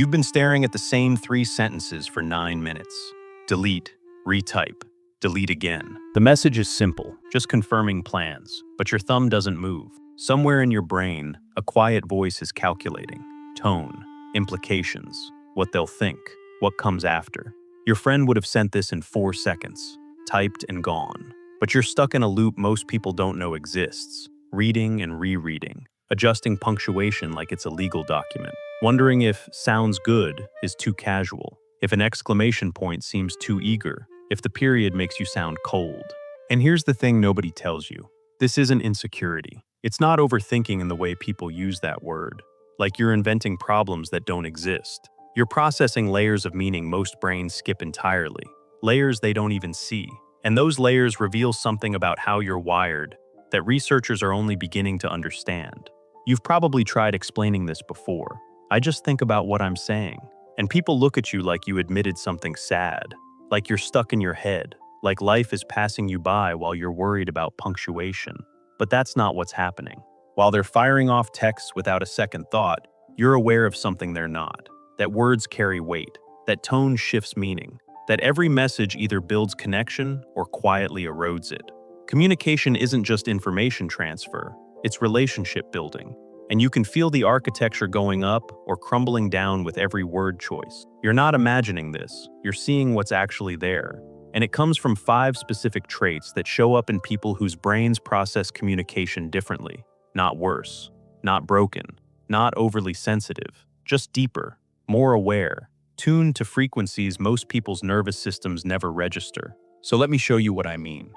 You've been staring at the same 3 sentences for 9 minutes. Delete, retype, delete again. The message is simple, just confirming plans, but your thumb doesn't move. Somewhere in your brain, a quiet voice is calculating. Tone, implications, what they'll think, what comes after. Your friend would have sent this in 4 seconds, typed and gone. But you're stuck in a loop most people don't know exists, reading and rereading, adjusting punctuation like it's a legal document, wondering if sounds good is too casual, if an exclamation point seems too eager, if the period makes you sound cold. And here's the thing nobody tells you. This isn't insecurity. It's not overthinking in the way people use that word, like you're inventing problems that don't exist. You're processing layers of meaning most brains skip entirely, layers they don't even see. And those layers reveal something about how you're wired that researchers are only beginning to understand. You've probably tried explaining this before. I just think about what I'm saying. And people look at you like you admitted something sad, like you're stuck in your head, like life is passing you by while you're worried about punctuation. But that's not what's happening. While they're firing off texts without a second thought, you're aware of something they're not. That words carry weight, that tone shifts meaning, that every message either builds connection or quietly erodes it. Communication isn't just information transfer, it's relationship building. And you can feel the architecture going up or crumbling down with every word choice. You're not imagining this, you're seeing what's actually there. And it comes from 5 specific traits that show up in people whose brains process communication differently. Not worse, not broken, not overly sensitive, just deeper, more aware, tuned to frequencies most people's nervous systems never register. So let me show you what I mean.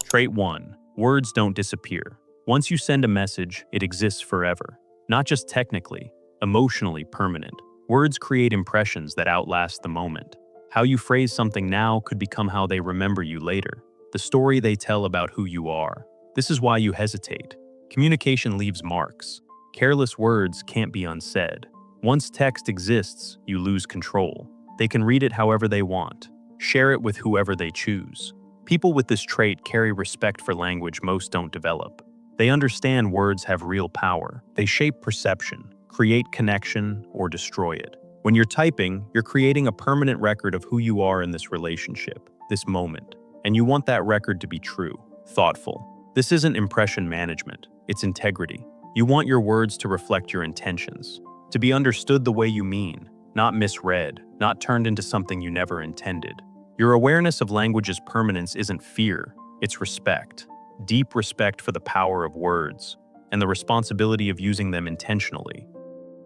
Trait 1. Words don't disappear. Once you send a message, it exists forever. Not just technically, emotionally permanent. Words create impressions that outlast the moment. How you phrase something now could become how they remember you later. The story they tell about who you are. This is why you hesitate. Communication leaves marks. Careless words can't be unsaid. Once text exists, you lose control. They can read it however they want, share it with whoever they choose. People with this trait carry respect for language most don't develop. They understand words have real power. They shape perception, create connection, or destroy it. When you're typing, you're creating a permanent record of who you are in this relationship, this moment. And you want that record to be true, thoughtful. This isn't impression management, it's integrity. You want your words to reflect your intentions, to be understood the way you mean, not misread, not turned into something you never intended. Your awareness of language's permanence isn't fear, it's respect. Deep respect for the power of words, and the responsibility of using them intentionally.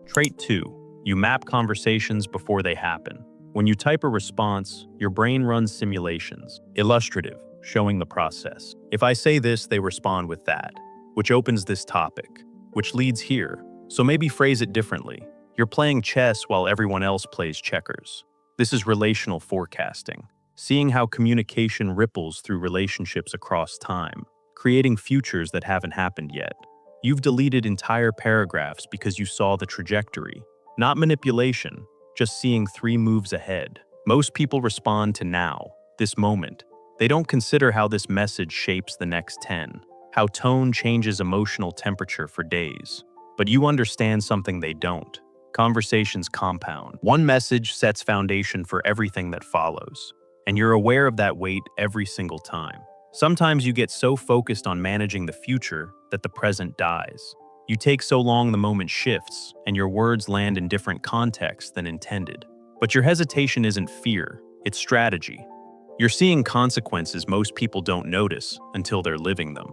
Trait 2. You map conversations before they happen. When you type a response, your brain runs simulations. Illustrative, showing the process. If I say this, they respond with that, which opens this topic, which leads here. So maybe phrase it differently. You're playing chess while everyone else plays checkers. This is relational forecasting, seeing how communication ripples through relationships across time, creating futures that haven't happened yet. You've deleted entire paragraphs because you saw the trajectory. Not manipulation, just seeing 3 moves ahead. Most people respond to now, this moment. They don't consider how this message shapes the next 10, how tone changes emotional temperature for days. But you understand something they don't. Conversations compound. One message sets foundation for everything that follows. And you're aware of that weight every single time. Sometimes you get so focused on managing the future that the present dies. You take so long the moment shifts, and your words land in different contexts than intended. But your hesitation isn't fear, it's strategy. You're seeing consequences most people don't notice until they're living them.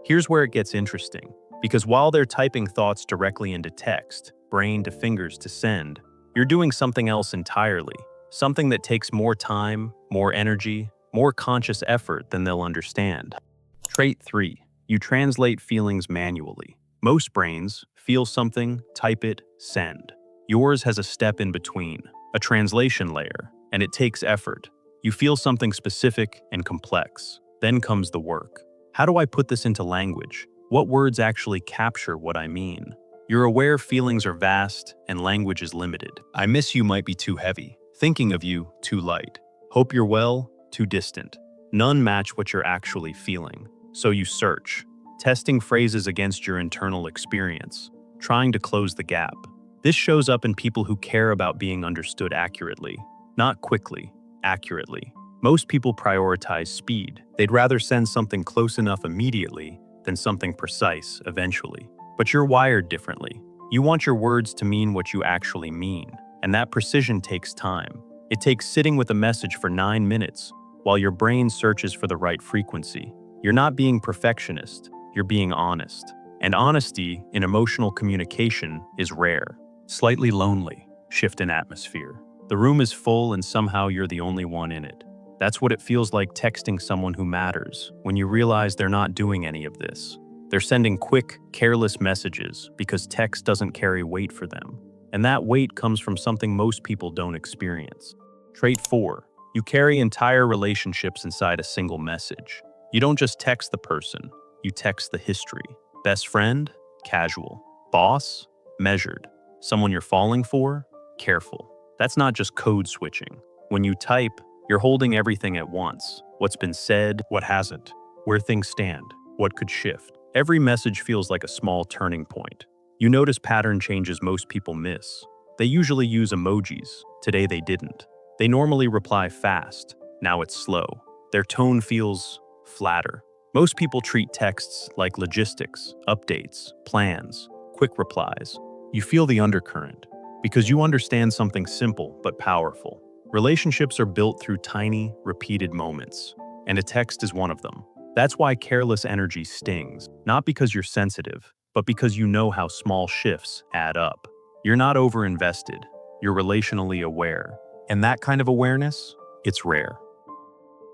Here's where it gets interesting. Because while they're typing thoughts directly into text, brain to fingers to send, you're doing something else entirely. Something that takes more time, more energy, more conscious effort than they'll understand. Trait 3. You translate feelings manually. Most brains feel something, type it, send. Yours has a step in between, a translation layer, and it takes effort. You feel something specific and complex. Then comes the work. How do I put this into language? What words actually capture what I mean? You're aware feelings are vast and language is limited. I miss you might be too heavy. Thinking of you, too light. Hope you're well, too distant. None match what you're actually feeling. So you search, testing phrases against your internal experience, trying to close the gap. This shows up in people who care about being understood accurately, not quickly, accurately. Most people prioritize speed. They'd rather send something close enough immediately than something precise eventually. But you're wired differently. You want your words to mean what you actually mean, and that precision takes time. It takes sitting with a message for 9 minutes while your brain searches for the right frequency. You're not being perfectionist, you're being honest. And honesty in emotional communication is rare. Slightly lonely, shift in atmosphere. The room is full and somehow you're the only one in it. That's what it feels like texting someone who matters, when you realize they're not doing any of this. They're sending quick, careless messages because text doesn't carry weight for them. And that weight comes from something most people don't experience. Trait 4. You carry entire relationships inside a single message. You don't just text the person, you text the history. Best friend? Casual. Boss? Measured. Someone you're falling for? Careful. That's not just code switching. When you type, you're holding everything at once. What's been said, what hasn't, where things stand, what could shift. Every message feels like a small turning point. You notice pattern changes most people miss. They usually use emojis. Today they didn't. They normally reply fast. Now it's slow. Their tone feels flatter. Most people treat texts like logistics, updates, plans, quick replies. You feel the undercurrent because you understand something simple but powerful. Relationships are built through tiny, repeated moments, and a text is one of them. That's why careless energy stings, not because you're sensitive, but because you know how small shifts add up. You're not overinvested, you're relationally aware. And that kind of awareness, it's rare.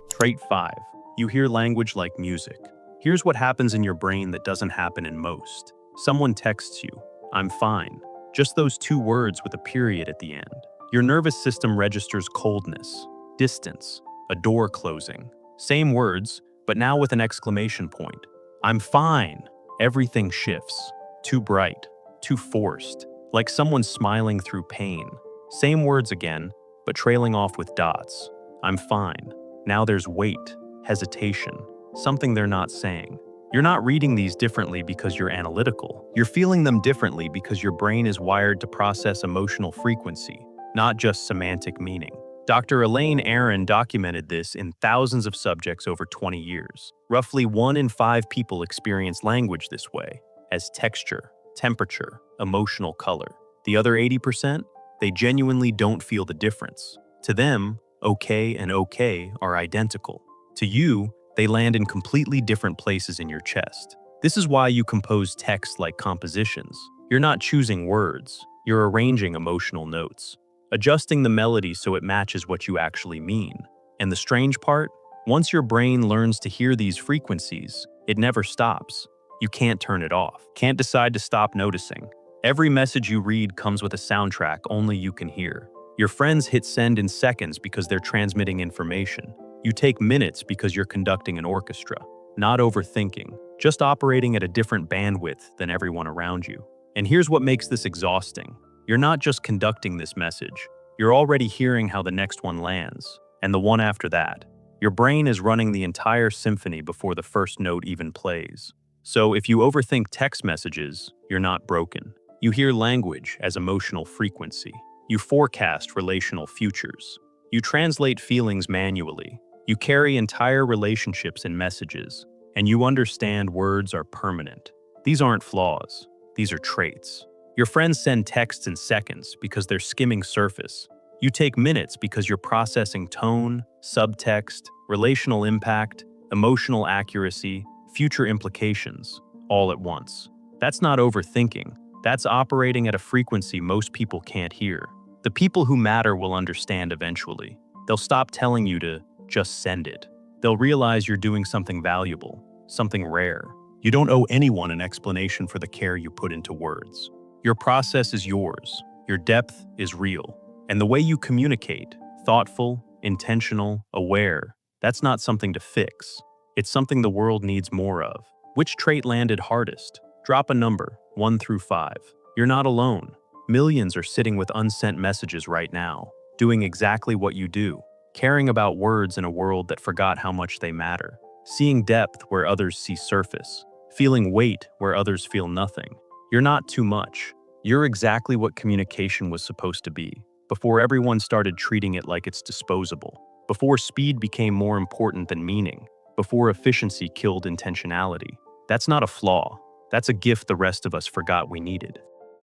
Trait 5. You hear language like music. Here's what happens in your brain that doesn't happen in most. Someone texts you, "I'm fine." Just those 2 words with a period at the end. Your nervous system registers coldness, distance, a door closing. Same words, but now with an exclamation point. "I'm fine." Everything shifts. Too bright, too forced, like someone smiling through pain. Same words again, but trailing off with dots. "I'm fine." Now there's weight, hesitation, something they're not saying. You're not reading these differently because you're analytical. You're feeling them differently because your brain is wired to process emotional frequency, not just semantic meaning. Dr. Elaine Aron documented this in thousands of subjects over 20 years. Roughly 1 in 5 people experience language this way, as texture, temperature, emotional color. The other 80%? They genuinely don't feel the difference. To them, okay and okay are identical. To you, they land in completely different places in your chest. This is why you compose text like compositions. You're not choosing words, you're arranging emotional notes, adjusting the melody so it matches what you actually mean. And the strange part? Once your brain learns to hear these frequencies, it never stops. You can't turn it off, can't decide to stop noticing. Every message you read comes with a soundtrack only you can hear. Your friends hit send in seconds because they're transmitting information. You take minutes because you're conducting an orchestra. Not overthinking, just operating at a different bandwidth than everyone around you. And here's what makes this exhausting. You're not just conducting this message, you're already hearing how the next one lands, and the one after that. Your brain is running the entire symphony before the first note even plays. So if you overthink text messages, you're not broken. You hear language as emotional frequency. You forecast relational futures. You translate feelings manually. You carry entire relationships in messages, and you understand words are permanent. These aren't flaws, these are traits. Your friends send texts in seconds because they're skimming surface. You take minutes because you're processing tone, subtext, relational impact, emotional accuracy, future implications, all at once. That's not overthinking. That's operating at a frequency most people can't hear. The people who matter will understand eventually. They'll stop telling you to just send it. They'll realize you're doing something valuable, something rare. You don't owe anyone an explanation for the care you put into words. Your process is yours. Your depth is real. And the way you communicate, thoughtful, intentional, aware, that's not something to fix. It's something the world needs more of. Which trait landed hardest? Drop a number, 1 through 5. You're not alone. Millions are sitting with unsent messages right now, doing exactly what you do, caring about words in a world that forgot how much they matter, seeing depth where others see surface, feeling weight where others feel nothing. You're not too much. You're exactly what communication was supposed to be, before everyone started treating it like it's disposable, before speed became more important than meaning, before efficiency killed intentionality. That's not a flaw. That's a gift the rest of us forgot we needed.